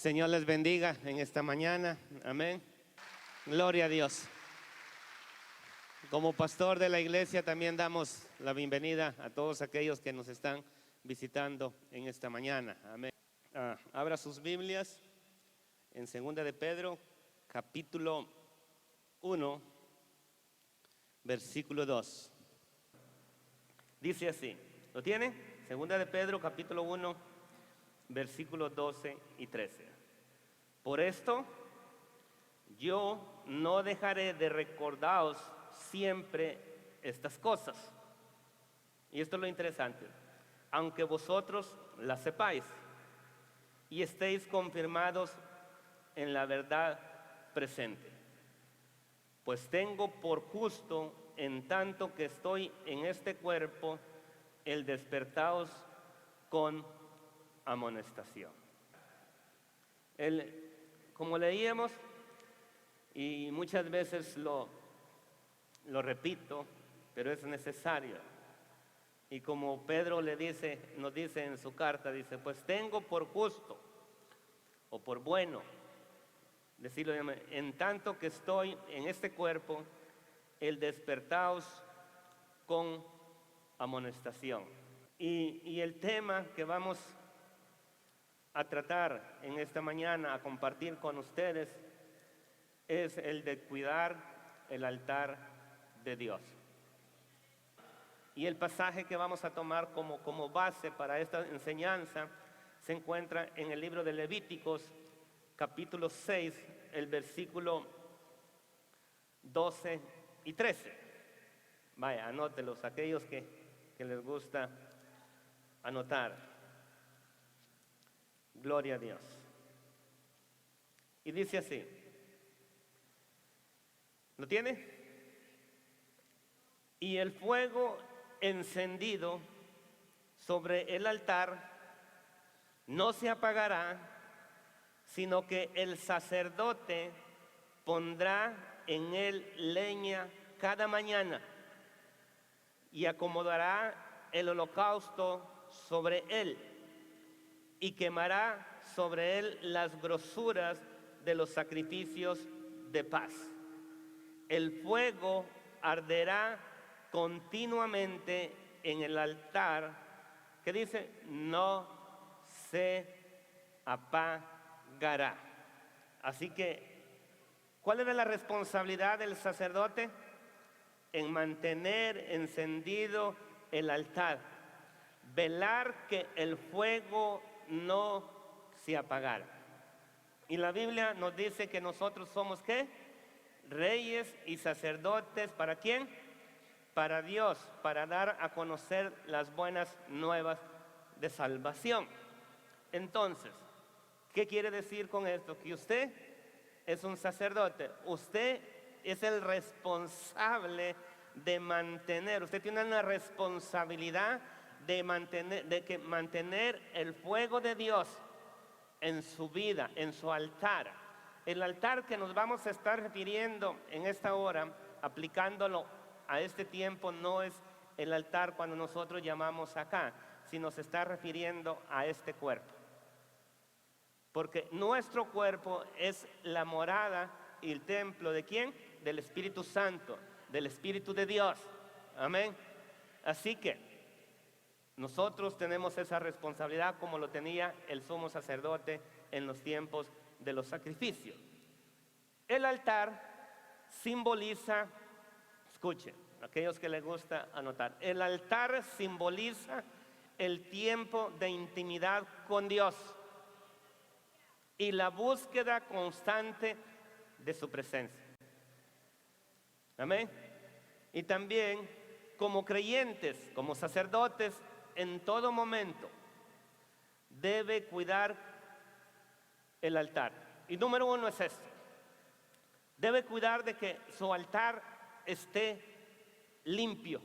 Señor les bendiga en esta mañana. Amén. Gloria a Dios. Como pastor de la iglesia también damos la bienvenida a todos aquellos que nos están visitando en esta mañana. Amén. Abra sus Biblias en 2 de Pedro, capítulo 1, versículo 2. Dice así, ¿lo tiene? 2 de Pedro, capítulo 1, versículos 12 y 13. Por esto, yo no dejaré de recordaros siempre estas cosas. Y esto es lo interesante. Aunque vosotros las sepáis y estéis confirmados en la verdad presente. Pues tengo por justo, en tanto que estoy en este cuerpo, el despertaos con amonestación. Como leíamos, y muchas veces lo repito, pero es necesario. Y como Pedro nos dice en su carta, dice, pues tengo por justo o por bueno, decirlo en tanto que estoy en este cuerpo, el despertaos con amonestación. Y el tema que vamos a tratar en esta mañana, a compartir con ustedes, es el de cuidar el altar de Dios. Y el pasaje que vamos a tomar como base para esta enseñanza se encuentra en el libro de Levíticos, capítulo 6, el versículo 12 y 13. Vaya, anótelos, aquellos que les gusta anotar. Gloria a Dios. Y dice así. ¿Lo tiene? Y el fuego encendido sobre el altar no se apagará, sino que el sacerdote pondrá en él leña cada mañana y acomodará el holocausto sobre él y quemará sobre él las grosuras de los sacrificios de paz. El fuego arderá continuamente en el altar, que dice, no se apagará. Así que, ¿cuál era la responsabilidad del sacerdote? En mantener encendido el altar, velar que el fuego no se apagara. Y la Biblia nos dice que nosotros somos ¿qué? Reyes y sacerdotes. ¿Para quién? Para Dios, para dar a conocer las buenas nuevas de salvación. Entonces, ¿qué quiere decir con esto? Que usted es un sacerdote, usted es el responsable de mantener, usted tiene una responsabilidad de mantener el fuego de Dios en su vida, en su altar. El altar que nos vamos a estar refiriendo en esta hora, aplicándolo a este tiempo, no es el altar cuando nosotros llamamos acá, sino se está refiriendo a este cuerpo. Porque nuestro cuerpo es la morada y el templo ¿de quién? Del Espíritu Santo, del Espíritu de Dios. Amén. Así que nosotros tenemos esa responsabilidad como lo tenía el sumo sacerdote en los tiempos de los sacrificios. El altar simboliza, escuchen, aquellos que les gusta anotar, el altar simboliza el tiempo de intimidad con Dios y la búsqueda constante de su presencia. Amén. Y también como creyentes, como sacerdotes, en todo momento debe cuidar el altar. Y número uno es esto: debe cuidar de que su altar esté limpio.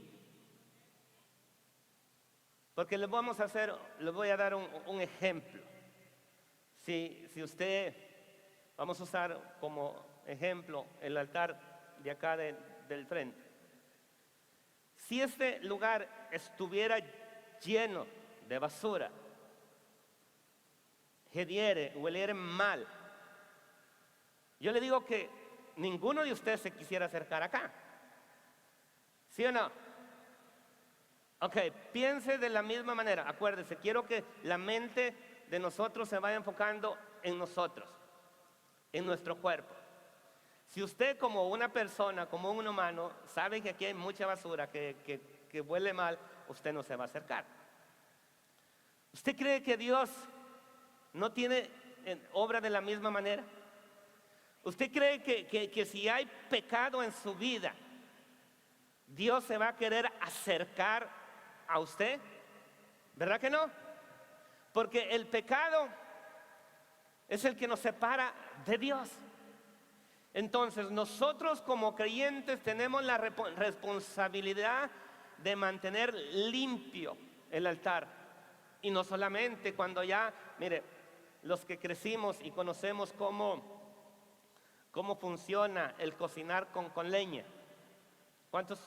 Porque les voy a dar un ejemplo. Si usted, vamos a usar como ejemplo el altar de acá del frente. Si este lugar estuviera lleno de basura, hiere, hueliere mal. Yo le digo que ninguno de ustedes se quisiera acercar acá. ¿Sí o no? Ok, piense de la misma manera. Acuérdese, quiero que la mente de nosotros se vaya enfocando en nosotros, en nuestro cuerpo. Si usted como una persona, como un humano, sabe que aquí hay mucha basura, que huele mal, usted no se va a acercar. ¿Usted cree que Dios no tiene obra de la misma manera? ¿Usted cree que si hay pecado en su vida, Dios se va a querer acercar a usted? ¿Verdad que no? Porque el pecado es el que nos separa de Dios. Entonces nosotros como creyentes tenemos la responsabilidad de mantener limpio el altar. Y no solamente cuando ya, mire, los que crecimos y conocemos cómo funciona el cocinar con leña. ¿Cuántos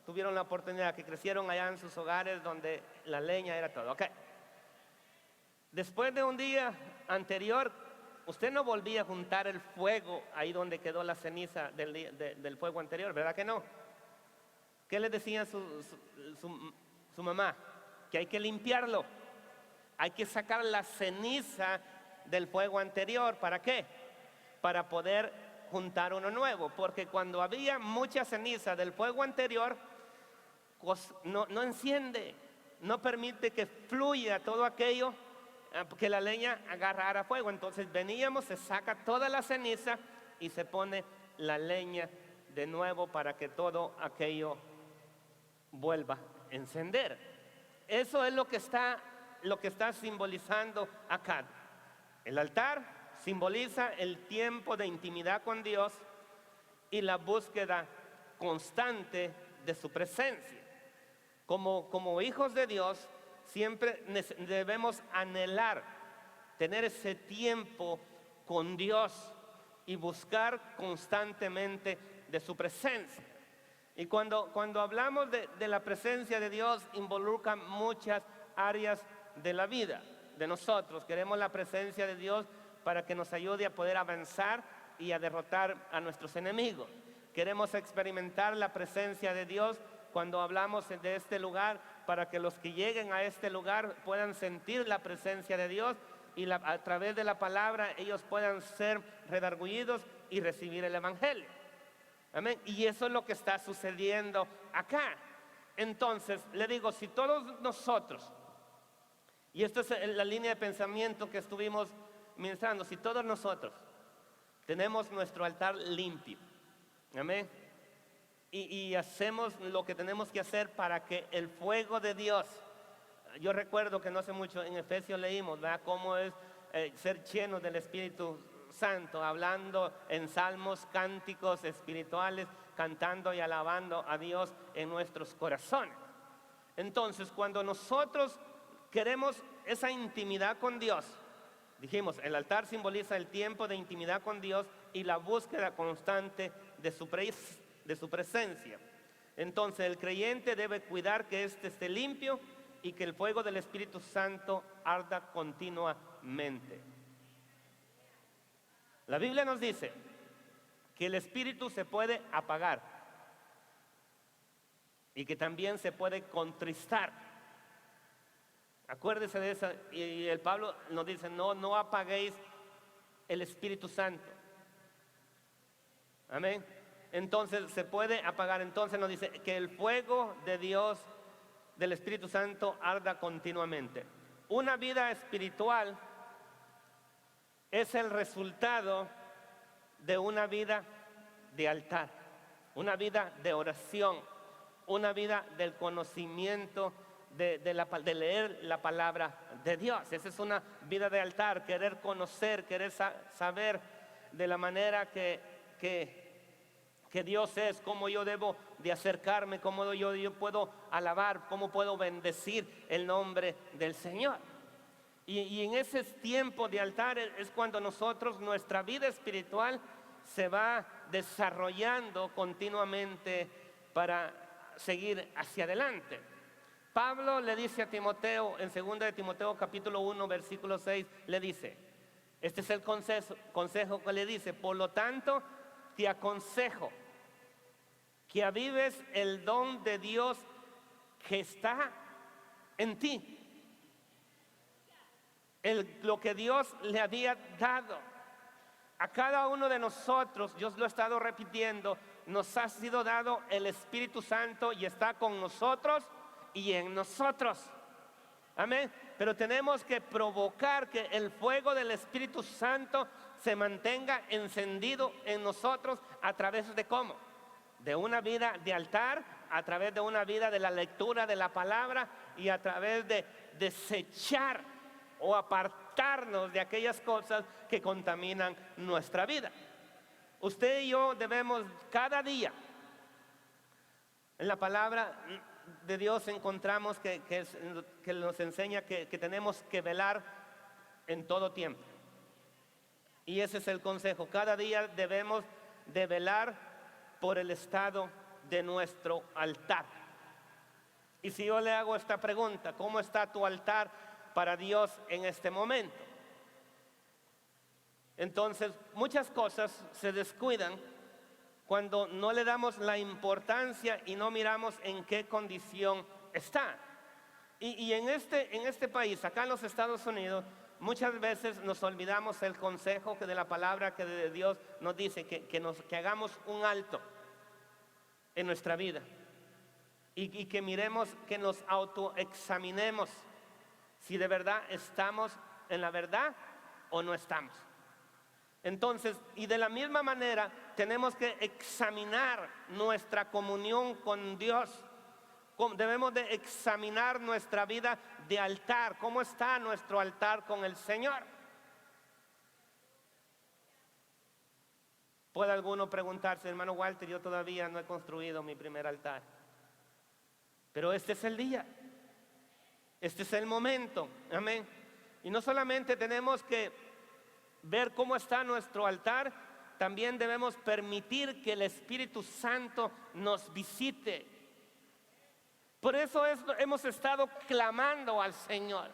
tuvieron la oportunidad que crecieron allá en sus hogares donde la leña era todo? Ok. Después de un día anterior, usted no volvía a juntar el fuego ahí donde quedó la ceniza del fuego anterior, ¿verdad que no? ¿Qué le decía su mamá? Que hay que limpiarlo. Hay que sacar la ceniza del fuego anterior. ¿Para qué? Para poder juntar uno nuevo. Porque cuando había mucha ceniza del fuego anterior, no enciende, no permite que fluya todo aquello, que la leña agarrara fuego. Entonces veníamos, se saca toda la ceniza y se pone la leña de nuevo para que todo aquello vuelva a encender. Eso es lo que está simbolizando acá. El altar simboliza el tiempo de intimidad con Dios y la búsqueda constante de su presencia. Como hijos de Dios, siempre debemos anhelar tener ese tiempo con Dios y buscar constantemente de su presencia. Y cuando hablamos de la presencia de Dios, involucra muchas áreas de la vida de nosotros. Queremos la presencia de Dios para que nos ayude a poder avanzar y a derrotar a nuestros enemigos. Queremos experimentar la presencia de Dios cuando hablamos de este lugar, para que los que lleguen a este lugar puedan sentir la presencia de Dios y a través de la palabra ellos puedan ser redargüidos y recibir el evangelio. Amén. Y eso es lo que está sucediendo acá. Entonces, le digo, si todos nosotros, y esto es la línea de pensamiento que estuvimos ministrando, si todos nosotros tenemos nuestro altar limpio, amén, y hacemos lo que tenemos que hacer para que el fuego de Dios, yo recuerdo que no hace mucho en Efesios leímos, ¿verdad?, cómo es ser lleno del Espíritu Santo, hablando en salmos, cánticos espirituales, cantando y alabando a Dios en nuestros corazones. Entonces, cuando nosotros queremos esa intimidad con Dios, dijimos, el altar simboliza el tiempo de intimidad con Dios y la búsqueda constante de su presencia. Entonces, el creyente debe cuidar que éste esté limpio y que el fuego del Espíritu Santo arda continuamente. La Biblia nos dice que el Espíritu se puede apagar y que también se puede contristar. Acuérdese de eso. Y el Pablo nos dice, no apaguéis el Espíritu Santo. Amén. Entonces se puede apagar. Entonces nos dice que el fuego de Dios, del Espíritu Santo, arda continuamente. Una vida espiritual es el resultado de una vida de altar, una vida de oración, una vida del conocimiento de leer la palabra de Dios. Esa es una vida de altar, querer conocer, querer saber de la manera que Dios es, cómo yo debo de acercarme, cómo yo puedo alabar, cómo puedo bendecir el nombre del Señor. Y en ese tiempo de altar es cuando nuestra vida espiritual se va desarrollando continuamente para seguir hacia adelante. Pablo le dice a Timoteo, en 2 de Timoteo capítulo 1, versículo 6, le dice, Este es el consejo que le dice: por lo tanto, te aconsejo que avives el don de Dios que está en ti. Lo que Dios le había dado a cada uno de nosotros, yo lo he estado repitiendo, nos ha sido dado el Espíritu Santo y está con nosotros y en nosotros. Amén. Pero tenemos que provocar que el fuego del Espíritu Santo se mantenga encendido en nosotros a través de ¿cómo? De una vida de altar, a través de una vida de la lectura de la palabra y a través de desechar o apartarnos de aquellas cosas que contaminan nuestra vida. Usted y yo debemos cada día, en la palabra de Dios encontramos que nos enseña que tenemos que velar en todo tiempo. Y ese es el consejo: cada día debemos de velar por el estado de nuestro altar. Y si yo le hago esta pregunta: ¿cómo está tu altar para Dios en este momento? Entonces, muchas cosas se descuidan cuando no le damos la importancia y no miramos en qué condición está. Y en este país, acá en los Estados Unidos, muchas veces nos olvidamos el consejo de la palabra que de Dios nos dice que hagamos un alto en nuestra vida y que miremos, que nos autoexaminemos si de verdad estamos en la verdad o no estamos. Entonces, y de la misma manera tenemos que examinar nuestra comunión con Dios. Debemos de examinar nuestra vida de altar. ¿Cómo está nuestro altar con el Señor? Puede alguno preguntarse: hermano Walter, yo todavía no he construido mi primer altar. Pero este es el día, este es el momento, amén. Y no solamente tenemos que ver cómo está nuestro altar, también debemos permitir que el Espíritu Santo nos visite. Por eso hemos estado clamando al Señor.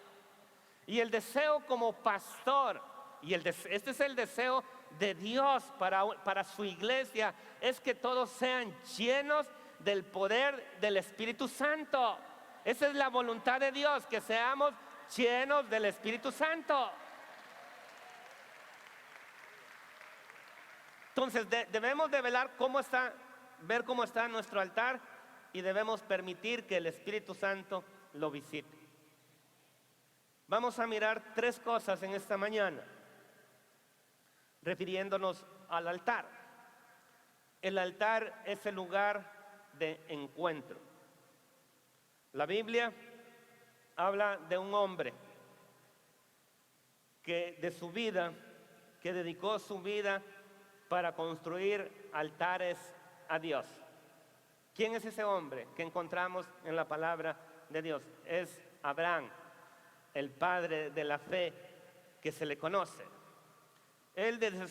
Y el deseo como pastor, y este es el deseo de Dios para su iglesia, es que todos sean llenos del poder del Espíritu Santo. Esa es la voluntad de Dios, que seamos llenos del Espíritu Santo. Entonces debemos de ver cómo está nuestro altar, y debemos permitir que el Espíritu Santo lo visite. Vamos a mirar tres cosas en esta mañana, refiriéndonos al altar. El altar es el lugar de encuentro. La Biblia habla de un hombre que dedicó su vida para construir altares a Dios. ¿Quién es ese hombre que encontramos en la palabra de Dios? Es Abraham, el padre de la fe que se le conoce. Él desde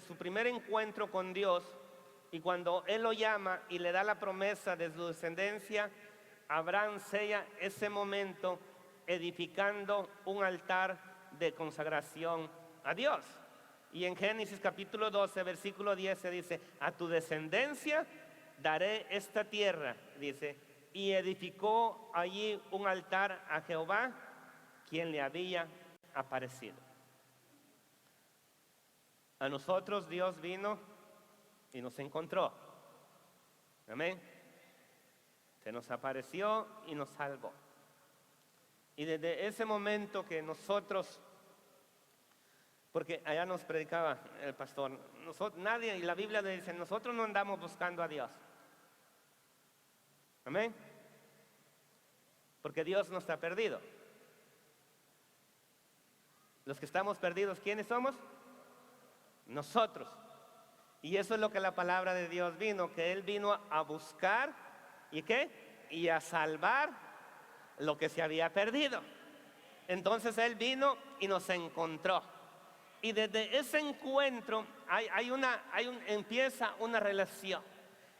su primer encuentro con Dios, y cuando Él lo llama y le da la promesa de su descendencia, Abraham sella ese momento edificando un altar de consagración a Dios. Y en Génesis capítulo 12, versículo 10 se dice: a tu descendencia daré esta tierra, dice, y edificó allí un altar a Jehová, quien le había aparecido. A nosotros Dios vino y nos encontró. Amén. Se nos apareció y nos salvó. Y desde ese momento que nosotros, porque allá nos predicaba el pastor, nadie, y la Biblia dice, nosotros no andamos buscando a Dios. Amén. Porque Dios no está perdido. Los que estamos perdidos, ¿quiénes somos? Nosotros. Y eso es lo que la palabra de Dios vino, que Él vino a buscar, ¿y qué? Y a salvar lo que se había perdido. Entonces Él vino y nos encontró. Y desde ese encuentro empieza una relación.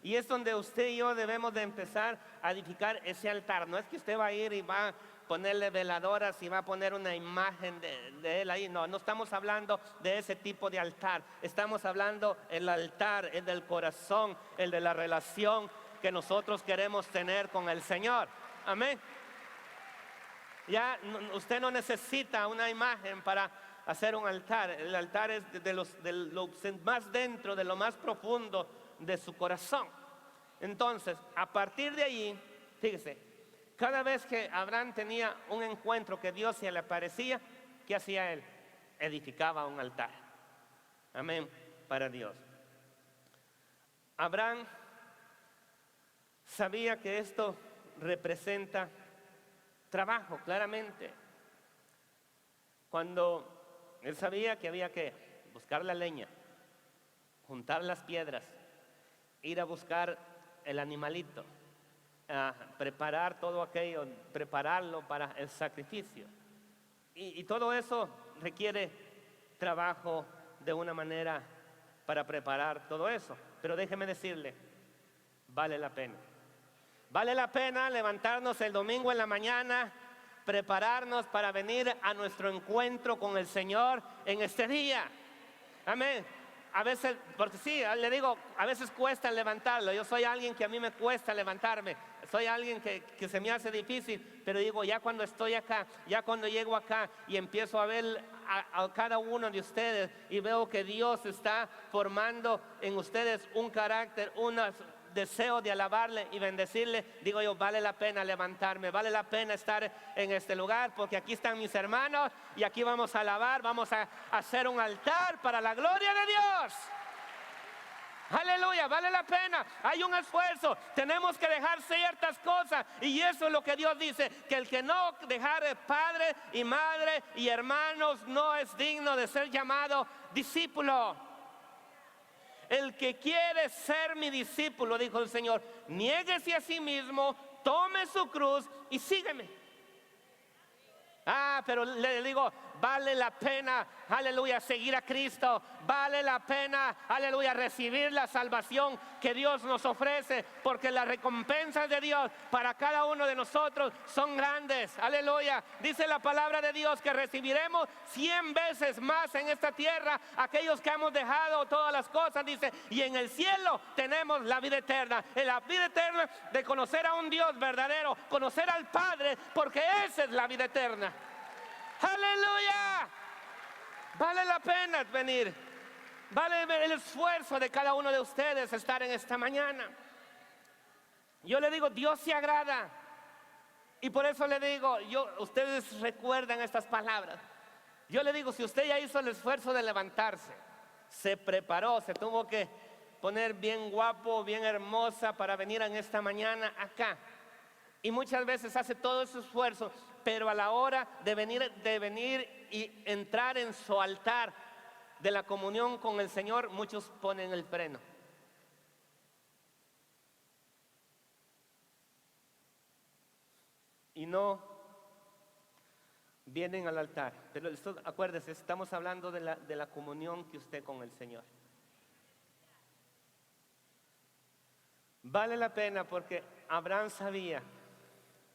Y es donde usted y yo debemos de empezar a edificar ese altar. No es que usted va a ir y va a ponerle veladoras y va a poner una imagen de él ahí. No, no estamos hablando de ese tipo de altar. Estamos hablando el altar, el del corazón, el de la relación que nosotros queremos tener con el Señor. Amén. Ya usted no necesita una imagen para hacer un altar. El altar es de lo más dentro, de lo más profundo de su corazón. Entonces, a partir de allí, fíjese, cada vez que Abraham tenía un encuentro que Dios se le aparecía, ¿qué hacía él? Edificaba un altar. Amén, para Dios. Abraham sabía que esto representa trabajo, claramente. Cuando él sabía que había que buscar la leña, juntar las piedras, ir a buscar el animalito, preparar todo aquello, prepararlo para el sacrificio. Y todo eso requiere trabajo de una manera para preparar todo eso. Pero déjeme decirle, vale la pena. Vale la pena levantarnos el domingo en la mañana, prepararnos para venir a nuestro encuentro con el Señor en este día. Amén. A veces, porque sí, le digo, a veces cuesta levantarlo. Yo soy alguien que a mí me cuesta levantarme. Soy alguien que se me hace difícil. Pero digo, ya cuando estoy acá, ya cuando llego acá y empiezo a ver a cada uno de ustedes y veo que Dios está formando en ustedes un carácter, deseo de alabarle y bendecirle, digo yo, vale la pena levantarme, vale la pena estar en este lugar, porque aquí están mis hermanos y aquí vamos a alabar, vamos a hacer un altar para la gloria de Dios. Aleluya, vale la pena, hay un esfuerzo, tenemos que dejar ciertas cosas, y eso es lo que Dios dice, que el que no dejare padre y madre y hermanos no es digno de ser llamado discípulo. El que quiere ser mi discípulo, dijo el Señor, niéguese a sí mismo, tome su cruz y sígueme. Pero le digo, vale la pena, aleluya, seguir a Cristo. Vale la pena, aleluya, recibir la salvación que Dios nos ofrece, porque las recompensas de Dios para cada uno de nosotros son grandes. Aleluya, dice la palabra de Dios que recibiremos 100 veces más en esta tierra aquellos que hemos dejado todas las cosas, dice, y en el cielo tenemos la vida eterna. En la vida eterna de conocer a un Dios verdadero, conocer al Padre, porque esa es la vida eterna. Aleluya, vale la pena venir, vale el esfuerzo de cada uno de ustedes estar en esta mañana. Yo le digo, Dios se agrada, y por eso le digo, ustedes recuerdan estas palabras. Yo le digo, si usted ya hizo el esfuerzo de levantarse, se preparó, se tuvo que poner bien guapo, bien hermosa para venir en esta mañana acá, y muchas veces hace todo ese esfuerzo, pero a la hora de venir y entrar en su altar de la comunión con el Señor, muchos ponen el freno. Y no vienen al altar. Pero acuérdese, estamos hablando de la comunión que usted con el Señor. Vale la pena, porque Abraham sabía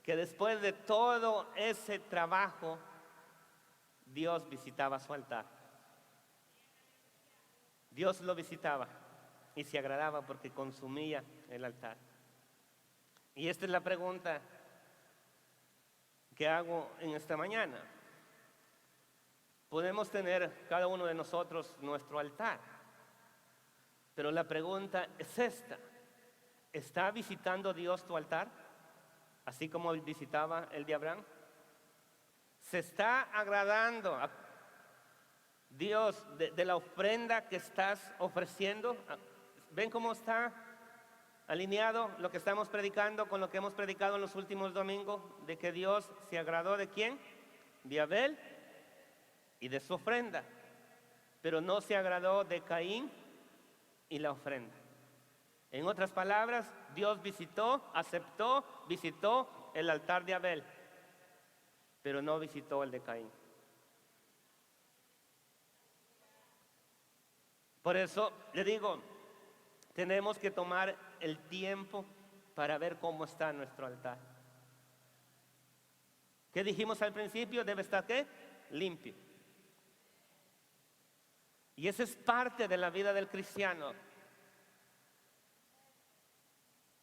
que después de todo ese trabajo, Dios visitaba su altar. Dios lo visitaba y se agradaba porque consumía el altar. Y esta es la pregunta que hago en esta mañana. Podemos tener cada uno de nosotros nuestro altar, pero la pregunta es esta: ¿está visitando Dios tu altar? Así como visitaba el de Abraham. ¿Se está agradando a Dios de la ofrenda que estás ofreciendo? ¿Ven cómo está alineado lo que estamos predicando con lo que hemos predicado en los últimos domingos? De que Dios se agradó ¿de quién? De Abel y de su ofrenda, pero no se agradó de Caín y la ofrenda. En otras palabras, Dios visitó el altar de Abel, pero no visitó el de Caín. Por eso le digo, tenemos que tomar el tiempo para ver cómo está nuestro altar. ¿Qué dijimos al principio? Debe estar ¿qué? Limpio. Y esa es parte de la vida del cristiano.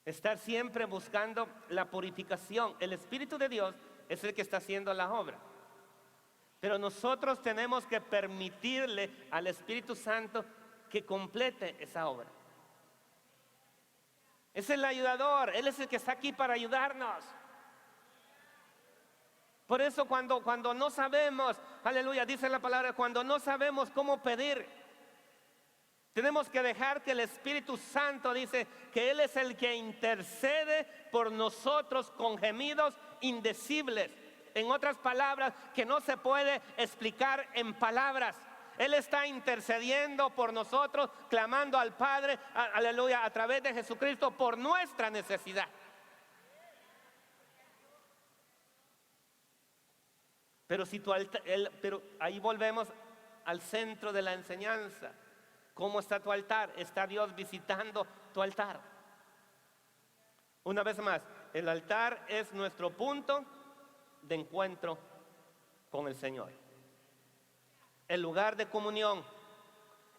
Estar siempre buscando la purificación. El Espíritu de Dios es el que está haciendo la obra. Pero nosotros tenemos que permitirle al Espíritu Santo que complete esa obra. Es el ayudador, Él es el que está aquí para ayudarnos. Por eso cuando no sabemos, aleluya, dice la palabra, cuando no sabemos cómo pedir, tenemos que dejar que el Espíritu Santo, dice, que Él es el que intercede por nosotros con gemidos indecibles. En otras palabras, que no se puede explicar en palabras. Él está intercediendo por nosotros, clamando al Padre, aleluya, a través de Jesucristo por nuestra necesidad. Pero pero ahí volvemos al centro de la enseñanza. ¿Cómo está tu altar? ¿Está Dios visitando tu altar? Una vez más, el altar es nuestro punto de encuentro con el Señor. El lugar de comunión,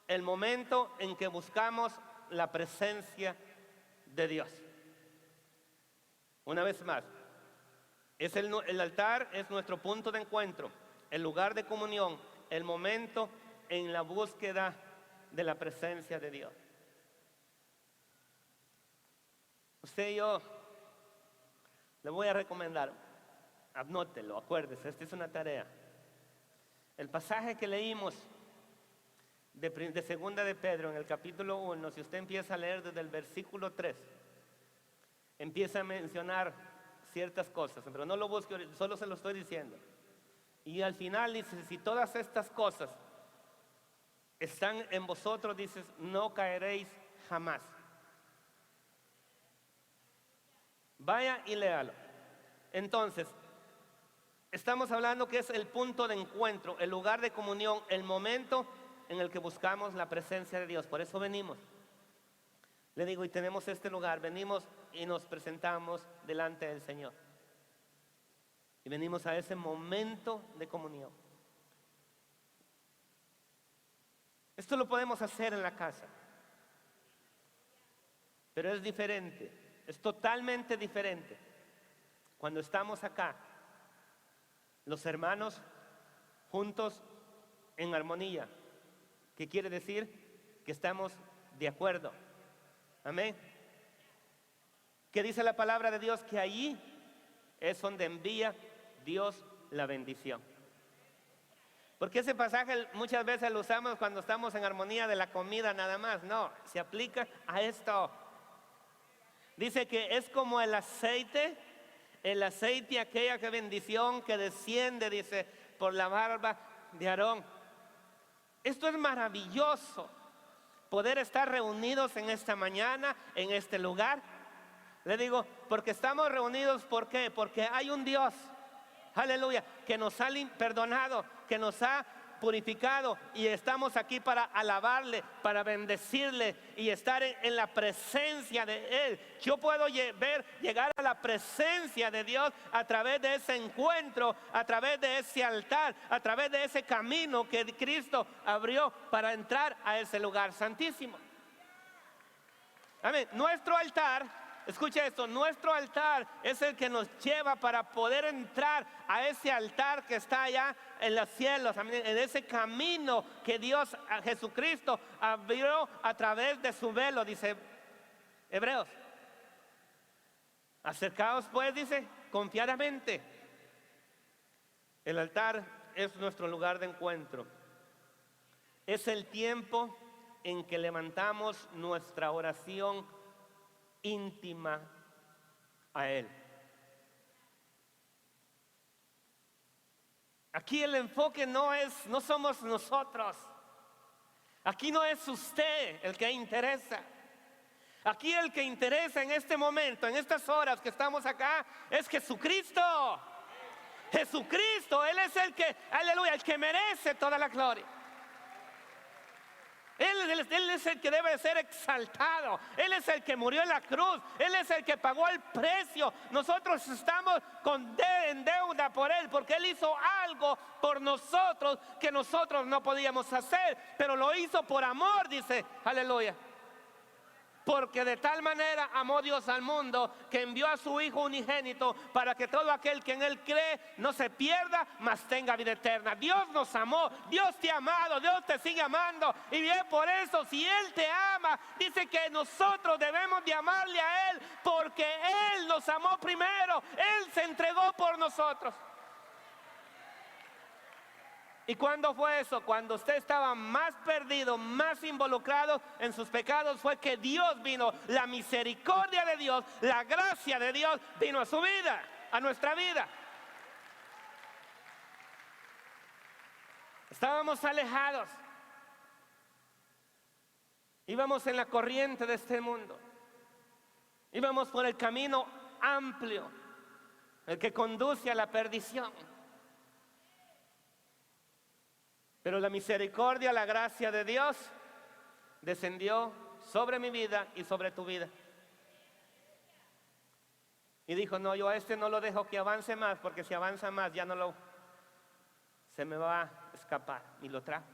el momento en que buscamos la presencia de Dios. Una vez más, el altar es nuestro punto de encuentro, el lugar de comunión, el momento en la búsqueda de la presencia de Dios. Usted y yo le voy a recomendar, anótelo, acuérdese, esta es una tarea. El pasaje que leímos de segunda de Pedro en el capítulo 1, si usted empieza a leer desde el versículo 3, empieza a mencionar ciertas cosas, pero no lo busque, solo se lo estoy diciendo. Y al final dice, si todas estas cosas están en vosotros, dices, no caeréis jamás. Vaya y léalo. Entonces, estamos hablando que es el punto de encuentro, el lugar de comunión, el momento en el que buscamos la presencia de Dios. Por eso venimos. Le digo, y tenemos este lugar, venimos y nos presentamos delante del Señor. Y venimos a ese momento de comunión. Esto lo podemos hacer en la casa, pero es diferente, es totalmente diferente. Cuando estamos acá, los hermanos juntos en armonía, ¿qué quiere decir? Que estamos de acuerdo. Amén. ¿Qué dice la palabra de Dios? Que allí es donde envía Dios la bendición. Porque ese pasaje muchas veces lo usamos cuando estamos en armonía de la comida nada más. No, se aplica a esto. Dice que es como el aceite, aquella que bendición que desciende, dice, por la barba de Aarón. Esto es maravilloso, poder estar reunidos en esta mañana, en este lugar. Le digo, porque estamos reunidos, ¿por qué? Porque hay un Dios, aleluya, que nos ha perdonado, que nos ha purificado, y estamos aquí para alabarle, para bendecirle y estar en la presencia de Él. Yo puedo llegar a la presencia de Dios a través de ese encuentro, a través de ese altar, a través de ese camino que Cristo abrió para entrar a ese lugar santísimo. Amén. Nuestro altar, escucha esto, nuestro altar es el que nos lleva para poder entrar a ese altar que está allá en los cielos, en ese camino que Dios, a Jesucristo, abrió a través de su velo, dice Hebreos. Acercaos pues, dice, confiadamente. El altar es nuestro lugar de encuentro. Es el tiempo en que levantamos nuestra oración íntima a Él. Aquí el enfoque no somos nosotros. Aquí no es usted el que interesa. Aquí el que interesa en este momento, en estas horas que estamos acá, es Jesucristo. Jesucristo, Él es el que, aleluya, el que merece toda la gloria. Él Él es el que debe ser exaltado. Él es el que murió en la cruz. Él es el que pagó el precio. Nosotros estamos en deuda por Él, porque Él hizo algo por nosotros que nosotros no podíamos hacer, pero lo hizo por amor, dice, aleluya. Porque de tal manera amó Dios al mundo, que envió a su Hijo unigénito, para que todo aquel que en Él cree no se pierda, mas tenga vida eterna. Dios nos amó, Dios te ha amado, Dios te sigue amando. Y bien, por eso, si Él te ama, dice que nosotros debemos de amarle a Él, porque Él nos amó primero. Él se entregó por nosotros. ¿Y cuándo fue eso? Cuando usted estaba más perdido, más involucrado en sus pecados, fue que Dios vino. La misericordia de Dios, la gracia de Dios vino a su vida, a nuestra vida. Estábamos alejados. Íbamos en la corriente de este mundo. Íbamos por el camino amplio, el que conduce a la perdición. Pero la misericordia, la gracia de Dios descendió sobre mi vida y sobre tu vida. Y dijo, no, yo a este no lo dejo que avance más, porque si avanza más ya se me va a escapar. Y lo trajo.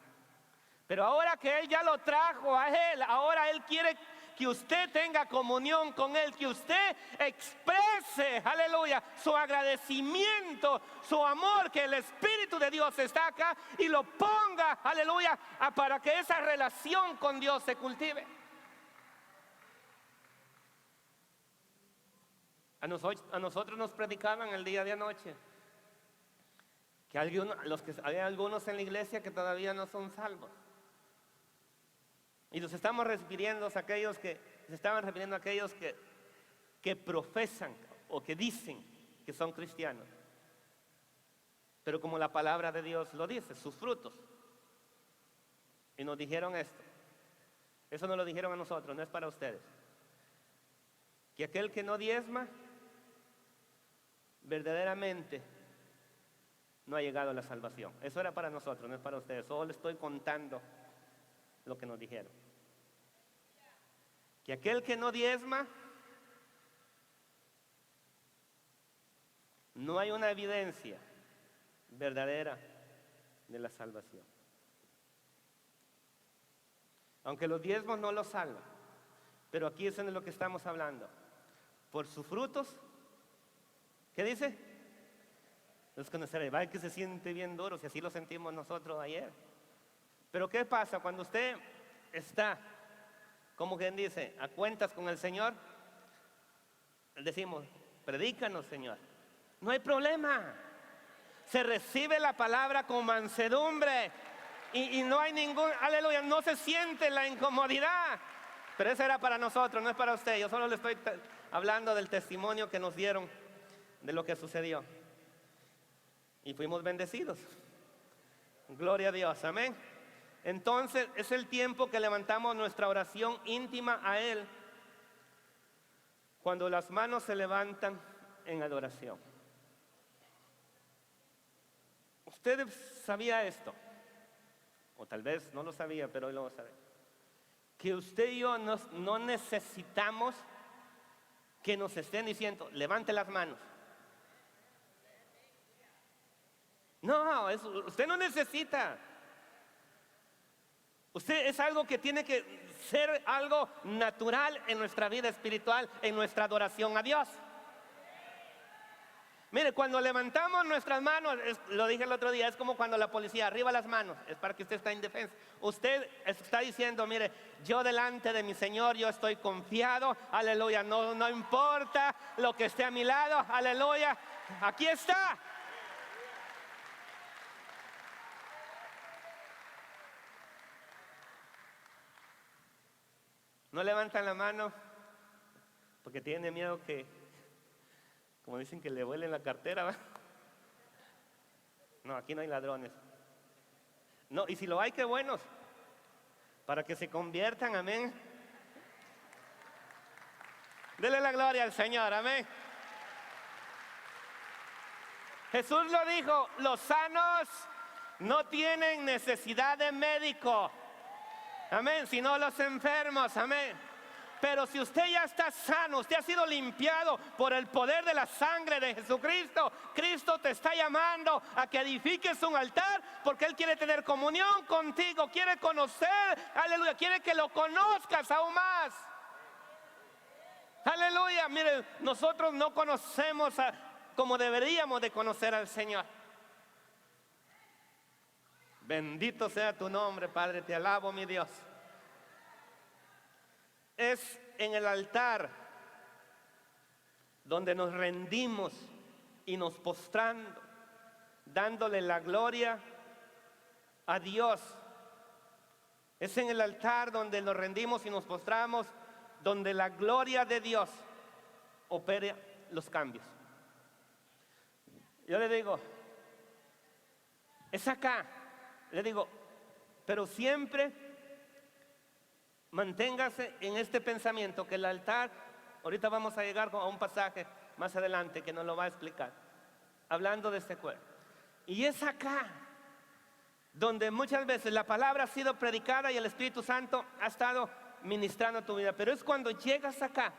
Pero ahora que Él ya lo trajo a Él, ahora Él quiere que usted tenga comunión con Él, que usted exprese, aleluya, su agradecimiento, su amor, que el Espíritu de Dios está acá y lo ponga, aleluya, para que esa relación con Dios se cultive. A nosotros nos predicaban el día de anoche que hay algunos en la iglesia que todavía no son salvos. Y nos estamos refiriendo a aquellos que profesan o que dicen que son cristianos. Pero como la palabra de Dios lo dice, sus frutos. Y nos dijeron esto. Eso nos lo dijeron a nosotros, no es para ustedes. Que aquel que no diezma, verdaderamente no ha llegado a la salvación. Eso era para nosotros, no es para ustedes. Solo les estoy contando lo que nos dijeron. Que aquel que no diezma, no hay una evidencia verdadera de la salvación. Aunque los diezmos no los salvan, pero aquí es de lo que estamos hablando. Por sus frutos, ¿qué dice? Los conoceréis. Va que se siente bien duro, si así lo sentimos nosotros ayer. Pero ¿qué pasa cuando usted está, como quien dice, a cuentas con el Señor? Decimos, predícanos, Señor. No hay problema. Se recibe la palabra con mansedumbre y no hay ningún, aleluya, no se siente la incomodidad. Pero eso era para nosotros, no es para usted. Yo solo le estoy hablando del testimonio que nos dieron de lo que sucedió. Y fuimos bendecidos. Gloria a Dios, amén. Entonces es el tiempo que levantamos nuestra oración íntima a Él, cuando las manos se levantan en adoración. ¿Usted sabía esto? O tal vez no lo sabía, pero hoy lo sabe. Que usted y yo no necesitamos que nos estén diciendo, levante las manos. No, usted no necesita. Usted es algo que tiene que ser algo natural en nuestra vida espiritual, en nuestra adoración a Dios. Mire, cuando levantamos nuestras manos, lo dije el otro día, es como cuando la policía, arriba las manos, es para que usted está indefenso. Usted está diciendo, mire, yo delante de mi Señor, yo estoy confiado, aleluya, no importa lo que esté a mi lado, aleluya, aquí está. No levantan la mano porque tienen miedo que, como dicen, que le vuelen la cartera, ¿va? No, aquí no hay ladrones. No, y si lo hay, qué buenos, para que se conviertan, amén. Dele la gloria al Señor, amén. Jesús lo dijo, los sanos no tienen necesidad de médico, Amén. Si no, los enfermos. Amén. Pero si usted ya está sano, usted ha sido limpiado por el poder de la sangre de Jesucristo, Cristo te está llamando a que edifiques un altar, porque Él quiere tener comunión contigo, quiere conocer, aleluya, quiere que lo conozcas aún más. Aleluya. Miren, nosotros no conocemos como deberíamos de conocer al Señor. Bendito sea tu nombre, Padre, te alabo, mi Dios. Es en el altar donde nos rendimos y nos postrando, dándole la gloria a Dios. Es en el altar donde nos rendimos y nos postramos, donde la gloria de Dios opera los cambios. Yo le digo, es acá. Le digo, pero siempre manténgase en este pensamiento que el altar, ahorita vamos a llegar a un pasaje más adelante que nos lo va a explicar, hablando de este cuerpo. Y es acá donde muchas veces la palabra ha sido predicada y el Espíritu Santo ha estado ministrando tu vida. Pero es cuando llegas acá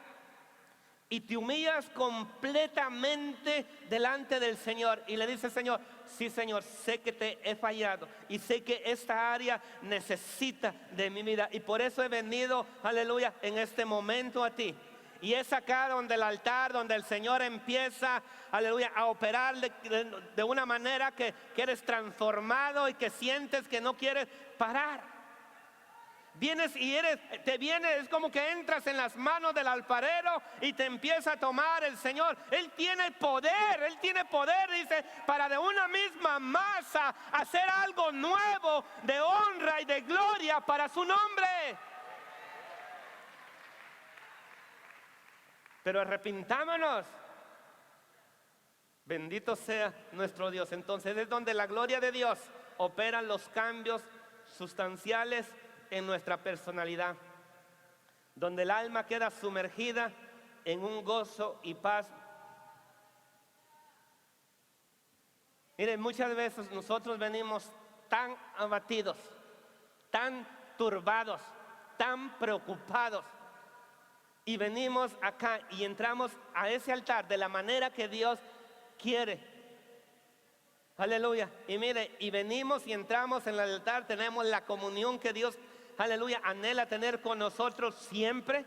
y te humillas completamente delante del Señor y le dices: Señor, sí, Señor, sé que te he fallado y sé que esta área necesita de mi vida, y por eso he venido, aleluya, en este momento a ti. Y es acá donde el altar, donde el Señor empieza, aleluya, a operar de una manera que eres transformado y que sientes que no quieres parar. Vienes y es como que entras en las manos del alfarero y te empieza a tomar el Señor. Él tiene poder, dice, para de una misma masa hacer algo nuevo de honra y de gloria para su nombre. Pero arrepintámonos. Bendito sea nuestro Dios. Entonces es donde la gloria de Dios opera los cambios sustanciales en nuestra personalidad, donde el alma queda sumergida en un gozo y paz. Miren, muchas veces nosotros venimos tan abatidos, tan turbados, tan preocupados, y venimos acá y entramos a ese altar de la manera que Dios quiere. Aleluya. Y mire, y venimos y entramos en el altar, tenemos la comunión que Dios, aleluya, anhela tener con nosotros siempre.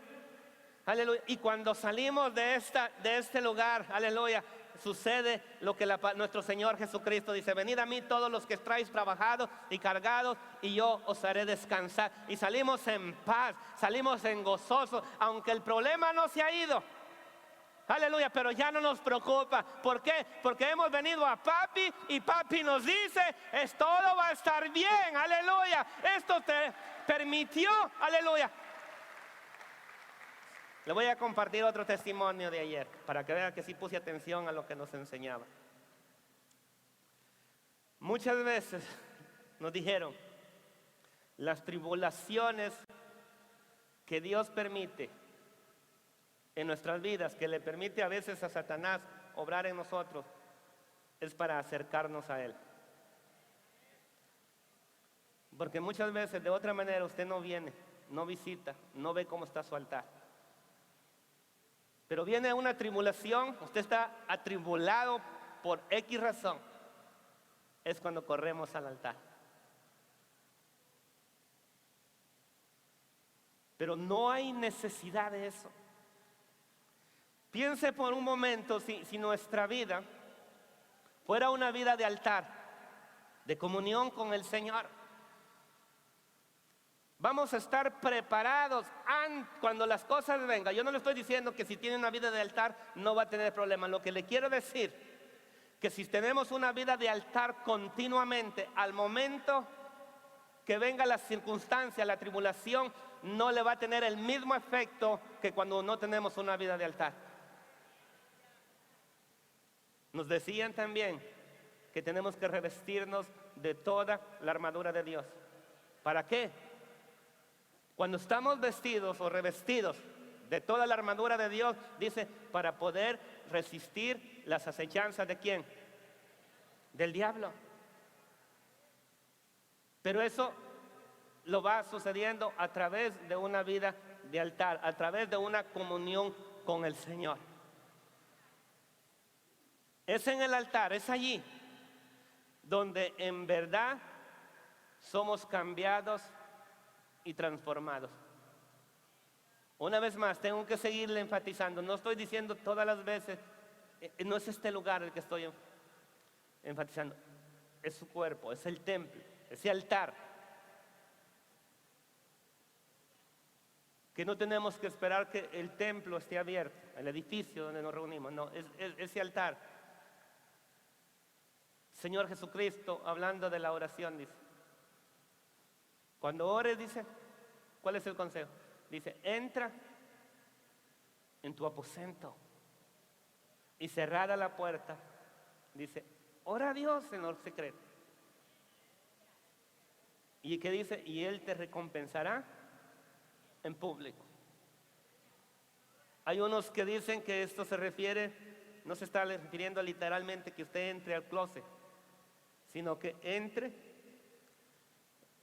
Aleluya. Y cuando salimos de este lugar, aleluya, sucede lo que nuestro Señor Jesucristo dice: venid a mí todos los que estáis trabajados y cargados, y yo os haré descansar. Y salimos en paz, salimos en gozoso, aunque el problema no se ha ido. Aleluya, pero ya no nos preocupa. ¿Por qué? Porque hemos venido a Papi y Papi nos dice: todo va a estar bien. Aleluya. Esto te permitió, aleluya. Le voy a compartir otro testimonio de ayer para que vean que sí puse atención a lo que nos enseñaba. Muchas veces nos dijeron: las tribulaciones que Dios permite en nuestras vidas, que le permite a veces a Satanás obrar en nosotros, es para acercarnos a Él. Porque muchas veces de otra manera usted no viene, no visita, no ve cómo está su altar. Pero viene una tribulación, usted está atribulado por X razón, es cuando corremos al altar. Pero no hay necesidad de eso. Piense por un momento si nuestra vida fuera una vida de altar, de comunión con el Señor. Vamos a estar preparados cuando las cosas vengan. Yo no le estoy diciendo que si tiene una vida de altar no va a tener problemas. Lo que le quiero decir, que si tenemos una vida de altar continuamente, al momento que venga la circunstancia, la tribulación, no le va a tener el mismo efecto que cuando no tenemos una vida de altar. Nos decían también que tenemos que revestirnos de toda la armadura de Dios. ¿Para qué? Cuando estamos vestidos o revestidos de toda la armadura de Dios, dice, para poder resistir las acechanzas ¿de quién? Del diablo. Pero eso lo va sucediendo a través de una vida de altar, a través de una comunión con el Señor. Es en el altar, es allí donde en verdad somos cambiados y transformados. Una vez más, tengo que seguirle enfatizando. No estoy diciendo todas las veces, no es este lugar el que estoy enfatizando. Es su cuerpo, es el templo, ese altar. Que no tenemos que esperar que el templo esté abierto, el edificio donde nos reunimos. No, es ese altar. Señor Jesucristo, hablando de la oración, dice, cuando ores, dice, ¿cuál es el consejo? Dice, entra en tu aposento y cerrada la puerta, dice, ora a Dios en lo secreto. ¿Y qué dice? Y Él te recompensará en público. Hay unos que dicen que esto se refiere, no se está refiriendo literalmente que usted entre al closet, sino que entre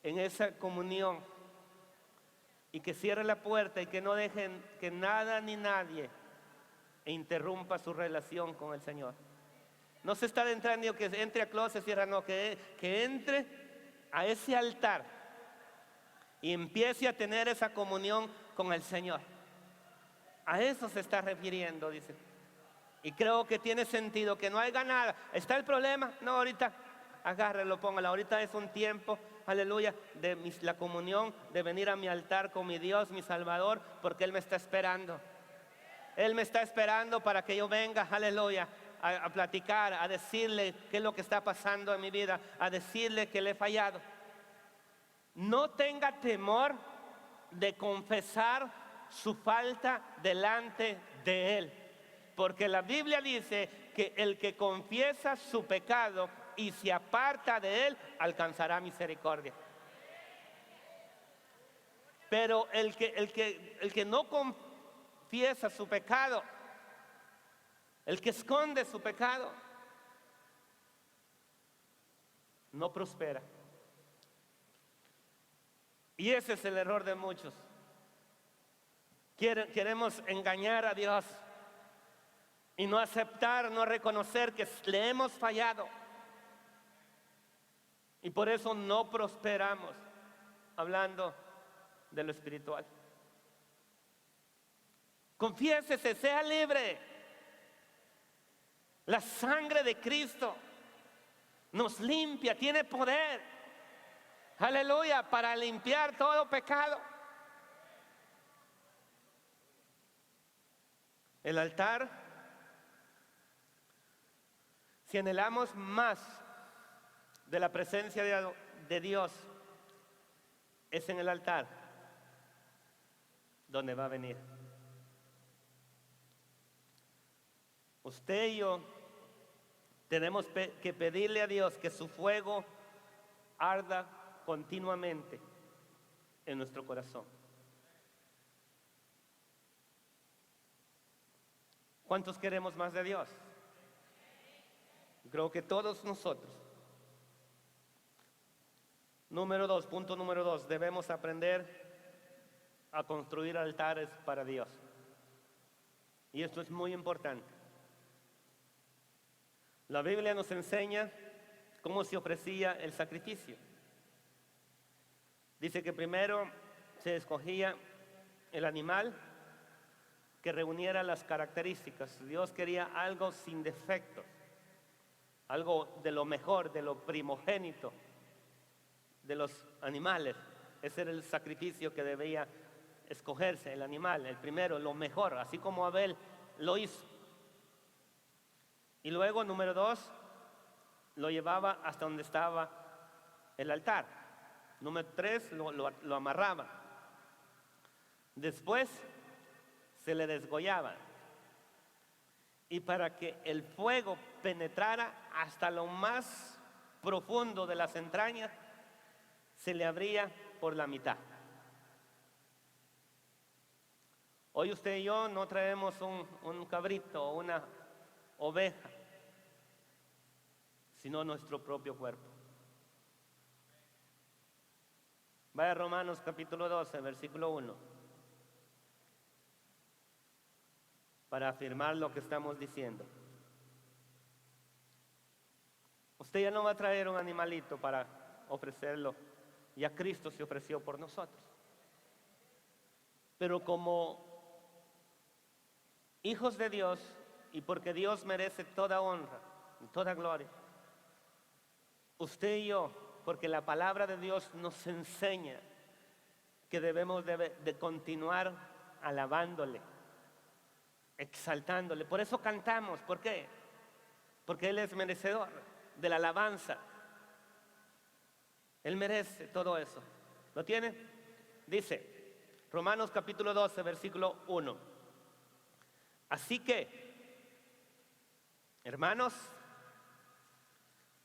en esa comunión y que cierre la puerta y que no dejen que nada ni nadie interrumpa su relación con el Señor. No se está entrando que entre a closet, cierra, no, que entre a ese altar y empiece a tener esa comunión con el Señor. A eso se está refiriendo, dice. Y creo que tiene sentido, que no haya nada. ¿Está el problema? No, ahorita agárrelo, póngalo. Ahorita es un tiempo, aleluya, de la comunión, de venir a mi altar con mi Dios, mi Salvador, porque Él me está esperando. Él me está esperando para que yo venga, aleluya, a platicar, a decirle qué es lo que está pasando en mi vida, a decirle que le he fallado. No tenga temor de confesar su falta delante de Él, porque la Biblia dice que el que confiesa su pecado y se aparta de Él alcanzará misericordia. Pero el que no confiesa su pecado, el que esconde su pecado, no prospera. Y ese es el error de muchos. Queremos engañar a Dios y no aceptar, no reconocer que le hemos fallado. Y por eso no prosperamos, hablando de lo espiritual. Confiésese, sea libre. La sangre de Cristo nos limpia, tiene poder, aleluya, para limpiar todo pecado. El altar, si anhelamos más de la presencia de Dios, es en el altar donde va a venir. Usted y yo tenemos que pedirle a Dios que su fuego arda continuamente en nuestro corazón. ¿Cuántos queremos más de Dios? Creo que todos nosotros. Punto número dos, debemos aprender a construir altares para Dios. Y esto es muy importante. La Biblia nos enseña cómo se ofrecía el sacrificio. Dice que primero se escogía el animal que reuniera las características. Dios quería algo sin defectos, algo de lo mejor, de lo primogénito de los animales. Ese era el sacrificio que debía escogerse, el animal, el primero, lo mejor, así como Abel lo hizo. Y luego, número dos, lo llevaba hasta donde estaba el altar. Número tres, lo amarraba. Después se le desgollaba. Y para que el fuego penetrara hasta lo más profundo de las entrañas, se le abría por la mitad. Hoy usted y yo no traemos un cabrito o una oveja, sino nuestro propio cuerpo. Vaya a Romanos capítulo 12, versículo 1, para afirmar lo que estamos diciendo. Usted ya no va a traer un animalito para ofrecerlo, ya Cristo se ofreció por nosotros. Pero como hijos de Dios, y porque Dios merece toda honra y toda gloria, usted y yo, porque la palabra de Dios nos enseña que debemos de continuar alabándole, exaltándole. Por eso cantamos. ¿Por qué? Porque Él es merecedor de la alabanza. Él merece todo eso. ¿Lo tiene? Dice Romanos capítulo 12, versículo 1. Así que, hermanos,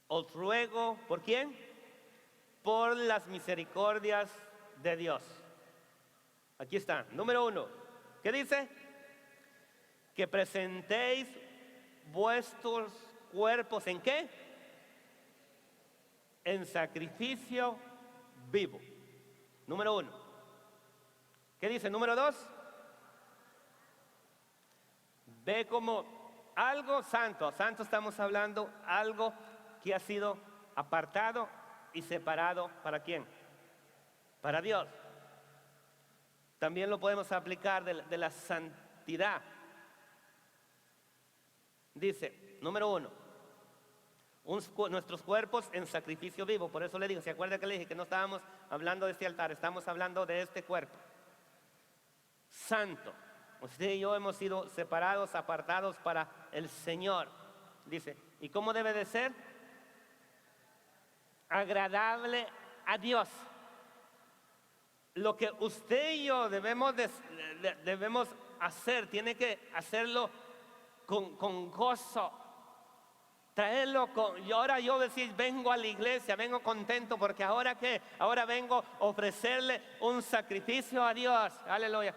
os ruego, ¿por quién? Por las misericordias de Dios. Aquí está, número 1. ¿Qué dice? Que presentéis vuestros cuerpos, ¿en qué? En sacrificio vivo. Número 1. ¿Qué dice? Número 2. Ve como algo santo. Santo estamos hablando, algo que ha sido apartado y separado. ¿Para quién? Para Dios. También lo podemos aplicar de la santidad. Dice, número 1, nuestros cuerpos en sacrificio vivo. Por eso le digo, ¿se acuerda que le dije que no estábamos hablando de este altar? Estamos hablando de este cuerpo santo. Usted y yo hemos sido separados, apartados para el Señor. Dice, ¿y cómo debe de ser? Agradable a Dios. Lo que usted y yo debemos hacer, tiene que hacerlo con gozo, traerlo y ahora yo decir, vengo a la iglesia, vengo contento porque ahora vengo a ofrecerle un sacrificio a Dios, aleluya.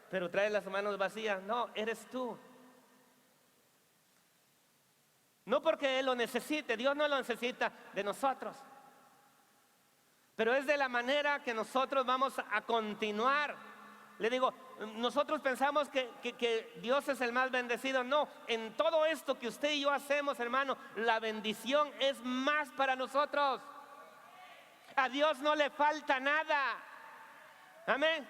Pero trae las manos vacías. No, eres tú. No porque Él lo necesite, Dios no lo necesita de nosotros, pero es de la manera que nosotros vamos a continuar. Le digo, nosotros pensamos que Dios es el más bendecido. No, en todo esto que usted y yo hacemos, hermano, la bendición es más para nosotros. A Dios no le falta nada. Amén.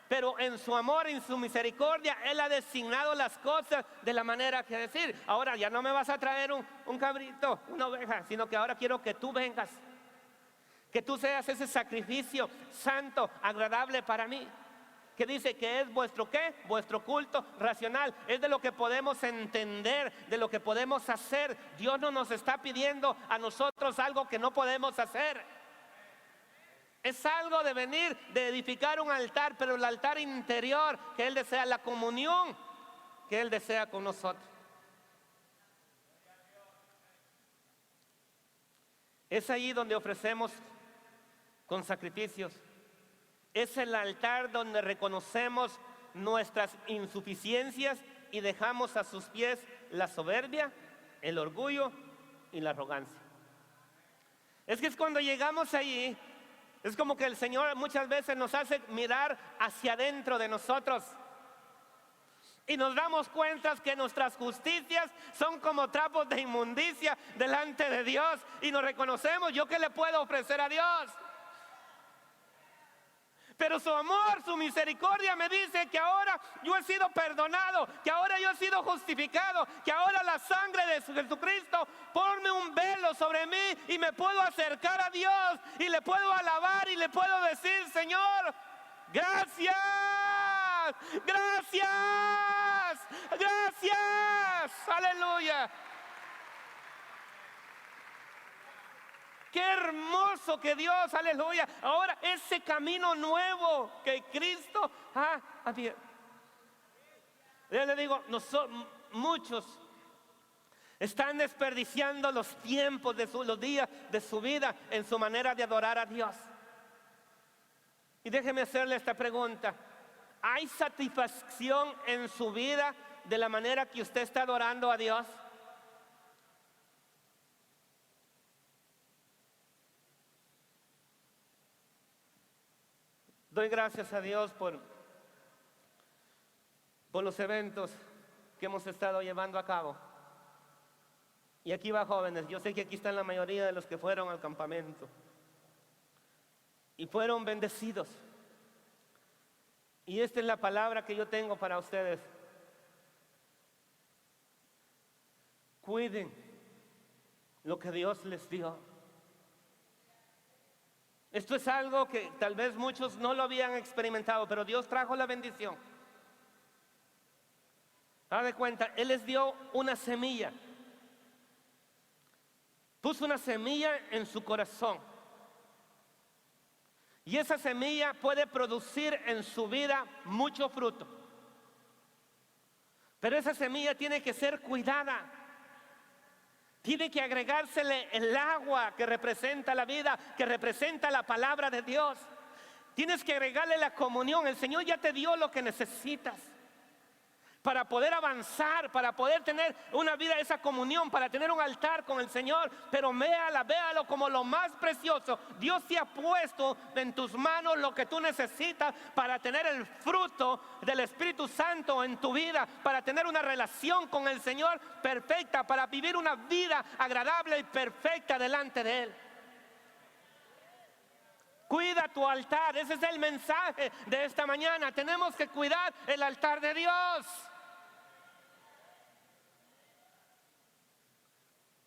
Pero en su amor, en su misericordia, Él ha designado las cosas de la manera que decir. Ahora ya no me vas a traer un cabrito, una oveja, sino que ahora quiero que tú vengas, que tú seas ese sacrificio santo, agradable para mí. Que dice que es vuestro ¿qué? Vuestro culto racional. Es de lo que podemos entender, de lo que podemos hacer. Dios no nos está pidiendo a nosotros algo que no podemos hacer. Es algo de venir, de edificar un altar, pero el altar interior que Él desea, la comunión que Él desea con nosotros. Es allí donde ofrecemos con sacrificios. Es el altar donde reconocemos nuestras insuficiencias y dejamos a sus pies la soberbia, el orgullo y la arrogancia. Es que es cuando llegamos allí, es como que el Señor muchas veces nos hace mirar hacia adentro de nosotros y nos damos cuenta que nuestras justicias son como trapos de inmundicia delante de Dios y nos reconocemos. ¿Yo qué le puedo ofrecer a Dios? Pero su amor, su misericordia me dice que ahora yo he sido perdonado, que ahora yo he sido justificado, que ahora la sangre de Jesucristo pone un velo sobre mí y me puedo acercar a Dios y le puedo alabar y le puedo decir, Señor, gracias, gracias, gracias, aleluya. Qué hermoso que Dios, aleluya. Ahora ese camino nuevo que Cristo ha abierto. Yo le digo, muchos están desperdiciando los tiempos los días de su vida en su manera de adorar a Dios. Y déjeme hacerle esta pregunta. ¿Hay satisfacción en su vida de la manera que usted está adorando a Dios? Doy gracias a Dios por los eventos que hemos estado llevando a cabo. Y aquí va, jóvenes, yo sé que aquí están la mayoría de los que fueron al campamento y fueron bendecidos. Y esta es la palabra que yo tengo para ustedes. Cuiden lo que Dios les dio. Esto es algo que tal vez muchos no lo habían experimentado, pero Dios trajo la bendición. Haz de cuenta, Él les dio una semilla. Puso una semilla en su corazón. Y esa semilla puede producir en su vida mucho fruto. Pero esa semilla tiene que ser cuidada. Tiene que agregársele el agua que representa la vida, que representa la palabra de Dios. Tienes que agregarle la comunión. El Señor ya te dio lo que necesitas para poder avanzar, para poder tener una vida, esa comunión, para tener un altar con el Señor. Pero véalo como lo más precioso. Dios te ha puesto en tus manos lo que tú necesitas para tener el fruto del Espíritu Santo en tu vida, para tener una relación con el Señor perfecta, para vivir una vida agradable y perfecta delante de Él. Cuida tu altar. Ese es el mensaje de esta mañana. Tenemos que cuidar el altar de Dios.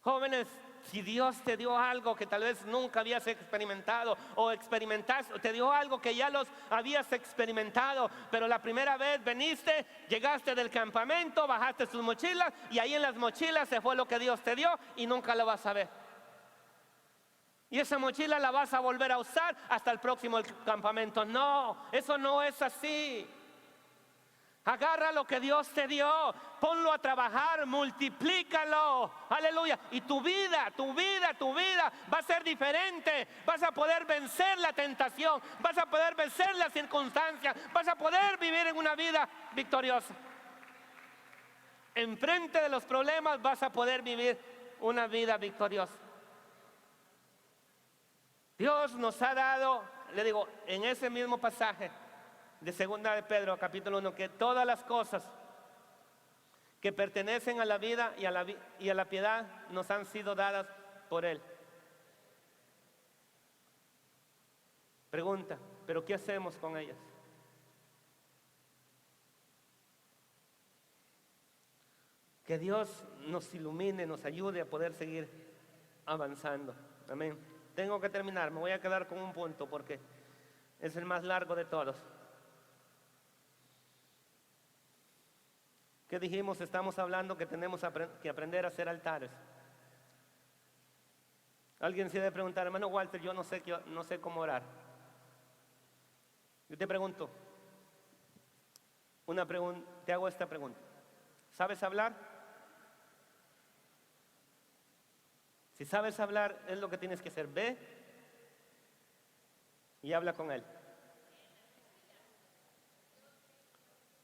Jóvenes, si Dios te dio algo que tal vez nunca habías experimentado, o experimentaste, te dio algo que ya los habías experimentado, pero la primera vez veniste, llegaste del campamento, bajaste sus mochilas y ahí en las mochilas se fue lo que Dios te dio y nunca lo vas a ver. Y esa mochila la vas a volver a usar hasta el próximo campamento. No, eso no es así. Agarra lo que Dios te dio, ponlo a trabajar, multiplícalo, aleluya. Y tu vida va a ser diferente. Vas a poder vencer la tentación, vas a poder vencer las circunstancias, vas a poder vivir en una vida victoriosa. Enfrente de los problemas vas a poder vivir una vida victoriosa. Dios nos ha dado, le digo, en ese mismo pasaje de segunda de Pedro, capítulo 1, que todas las cosas que pertenecen a la vida y a la piedad nos han sido dadas por Él. Pregunta, ¿pero qué hacemos con ellas? Que Dios nos ilumine, nos ayude a poder seguir avanzando. Amén. Tengo que terminar, me voy a quedar con un punto porque es el más largo de todos. ¿Qué dijimos? Estamos hablando que tenemos que aprender a hacer altares. Alguien se debe preguntar, hermano Walter, yo no sé cómo orar. Yo te pregunto, te hago esta pregunta. ¿Sabes hablar? Si sabes hablar, es lo que tienes que hacer. Ve y habla con Él.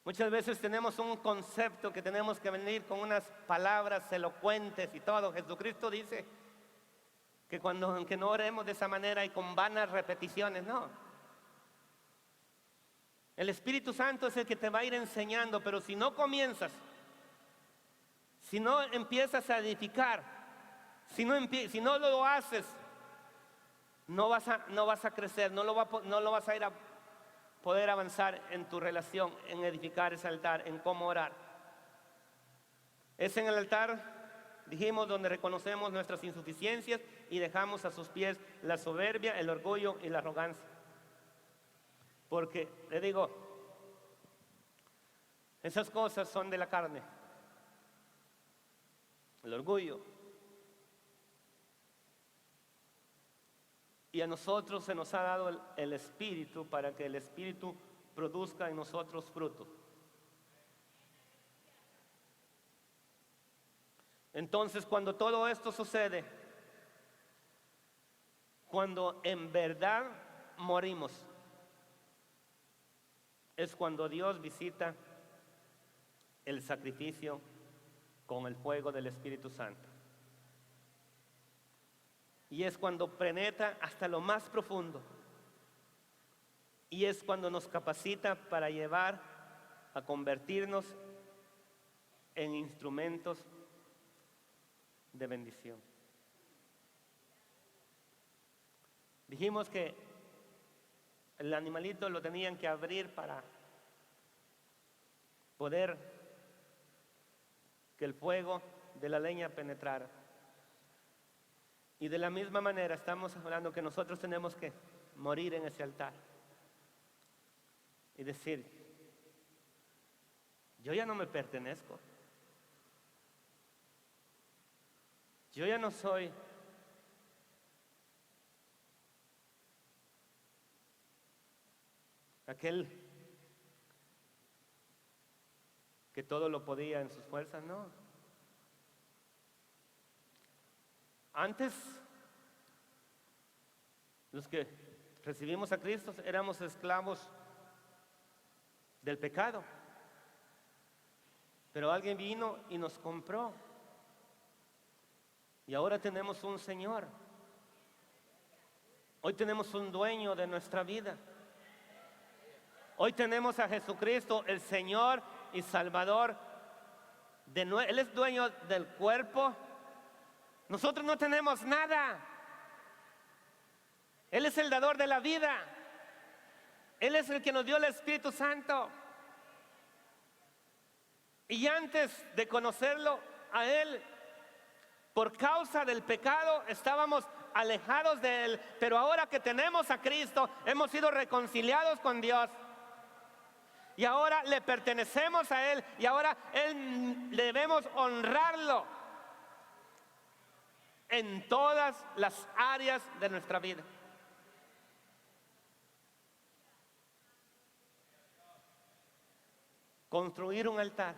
Muchas veces tenemos un concepto que tenemos que venir con unas palabras elocuentes y todo. Jesucristo dice que aunque no oremos de esa manera y con vanas repeticiones, no. El Espíritu Santo es el que te va a ir enseñando, pero si no comienzas, si no empiezas a edificar, si no lo haces, no vas a crecer, no lo vas a ir a poder avanzar en tu relación, en edificar ese altar, en cómo orar. Es en el altar, dijimos, donde reconocemos nuestras insuficiencias y dejamos a sus pies la soberbia, el orgullo y la arrogancia. Porque, le digo, esas cosas son de la carne. El orgullo. Y a nosotros se nos ha dado el Espíritu para que el Espíritu produzca en nosotros frutos. Entonces, cuando todo esto sucede, cuando en verdad morimos, es cuando Dios visita el sacrificio con el fuego del Espíritu Santo. Y es cuando penetra hasta lo más profundo Y es cuando nos capacita para llevar a convertirnos en instrumentos de bendición. Dijimos que el animalito lo tenían que abrir para poder que el fuego de la leña penetrara. Y de la misma manera estamos hablando que nosotros tenemos que morir en ese altar y decir: yo ya no me pertenezco, yo ya no soy aquel que todo lo podía en sus fuerzas, no. Antes, los que recibimos a Cristo éramos esclavos del pecado, pero alguien vino y nos compró, y ahora tenemos un Señor. Hoy tenemos un dueño de nuestra vida. Hoy tenemos a Jesucristo, el Señor y Salvador. Él es dueño del cuerpo. Nosotros no tenemos nada. Él es el dador de la vida. Él es el que nos dio el Espíritu Santo. Y antes de conocerlo a Él, por causa del pecado, estábamos alejados de Él. Pero ahora que tenemos a Cristo, hemos sido reconciliados con Dios. Y ahora le pertenecemos a Él. Y ahora debemos honrarlo en todas las áreas de nuestra vida. Construir un altar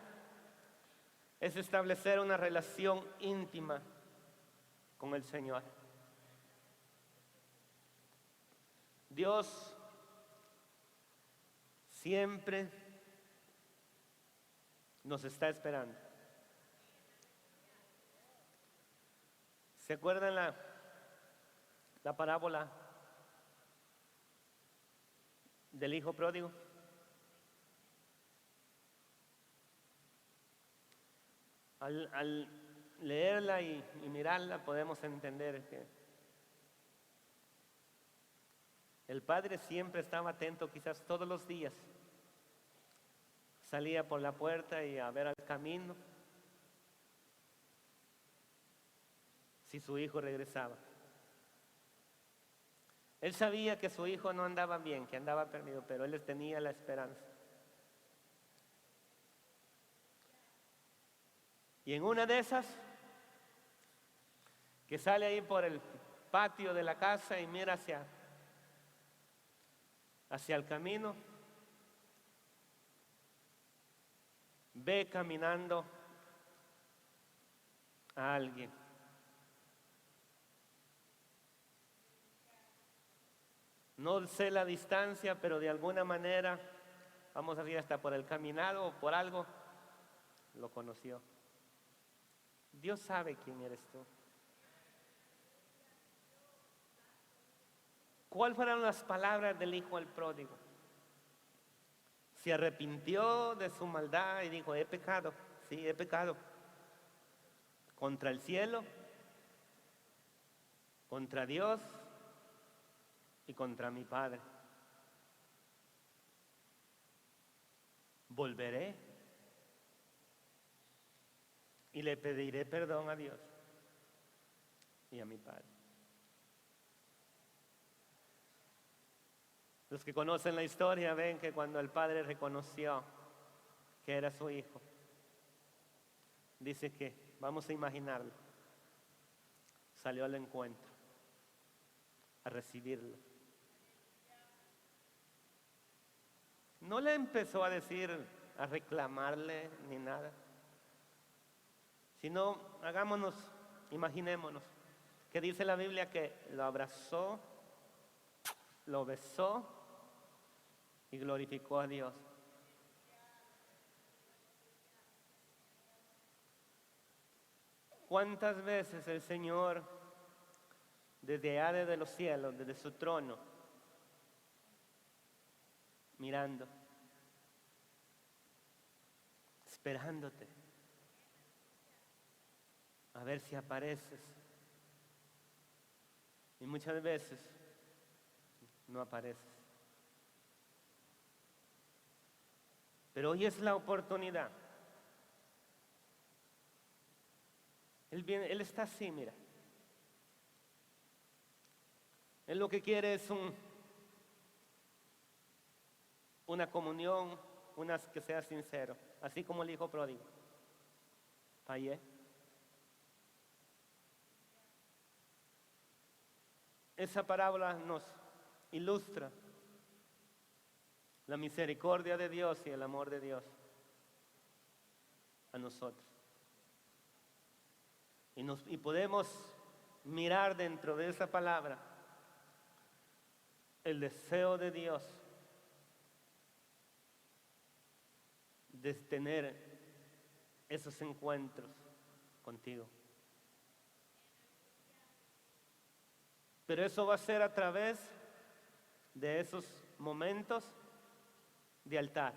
es establecer una relación íntima con el Señor. Dios siempre nos está esperando. ¿Se acuerdan la parábola del hijo pródigo? Al leerla y mirarla podemos entender que el padre siempre estaba atento, quizás todos los días salía por la puerta y a ver al camino si su hijo regresaba. Él sabía que su hijo no andaba bien, que andaba perdido, pero él tenía la esperanza. Y en una de esas, que sale ahí por el patio de la casa y mira hacia el camino, ve caminando a alguien. No sé la distancia, pero de alguna manera, vamos a decir hasta por el caminado o por algo, lo conoció. Dios sabe quién eres tú. ¿Cuáles fueron las palabras del hijo al pródigo? Se arrepintió de su maldad y dijo: he pecado, sí, he pecado contra el cielo, contra Dios y contra mi Padre. Volveré y le pediré perdón a Dios y a mi Padre. Los que conocen la historia ven que cuando el padre reconoció que era su hijo, dice que, vamos a imaginarlo, salió al encuentro a recibirlo. No le empezó a decir, a reclamarle ni nada, sino imaginémonos que dice la Biblia que lo abrazó, lo besó y glorificó a Dios. ¿Cuántas veces el Señor, desde allá de los cielos, desde su trono, mirando, esperándote, a ver si apareces. Y muchas veces no apareces. Pero hoy es la oportunidad. Él está así, mira. Él lo que quiere es una comunión, que sea sincero, así como el hijo pródigo. Fallé. Esa parábola nos ilustra la misericordia de Dios y el amor de Dios a nosotros. Y podemos mirar dentro de esa palabra el deseo de Dios de tener esos encuentros contigo. Pero eso va a ser a través de esos momentos de altar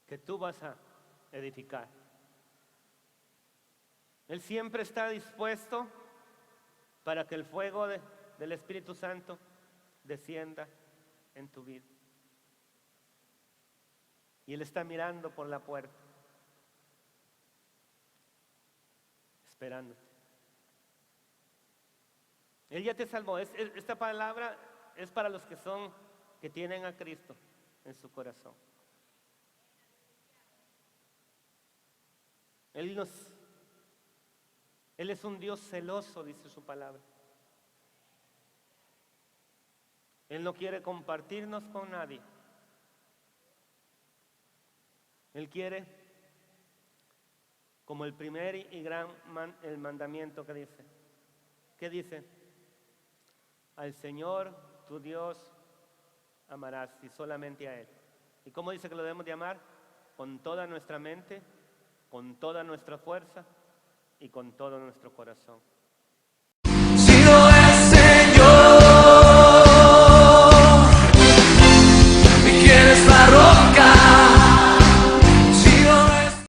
que tú vas a edificar. Él siempre está dispuesto para que el fuego del Espíritu Santo descienda en tu vida. Y Él está mirando por la puerta, esperándote. Él ya te salvó. Esta palabra es para los que tienen a Cristo en su corazón. Él es un Dios celoso, dice su palabra. Él no quiere compartirnos con nadie. Él quiere, como el primer y gran el mandamiento que dice. ¿Qué dice? Al Señor tu Dios amarás y solamente a Él. ¿Y cómo dice que lo debemos de amar? Con toda nuestra mente, con toda nuestra fuerza y con todo nuestro corazón.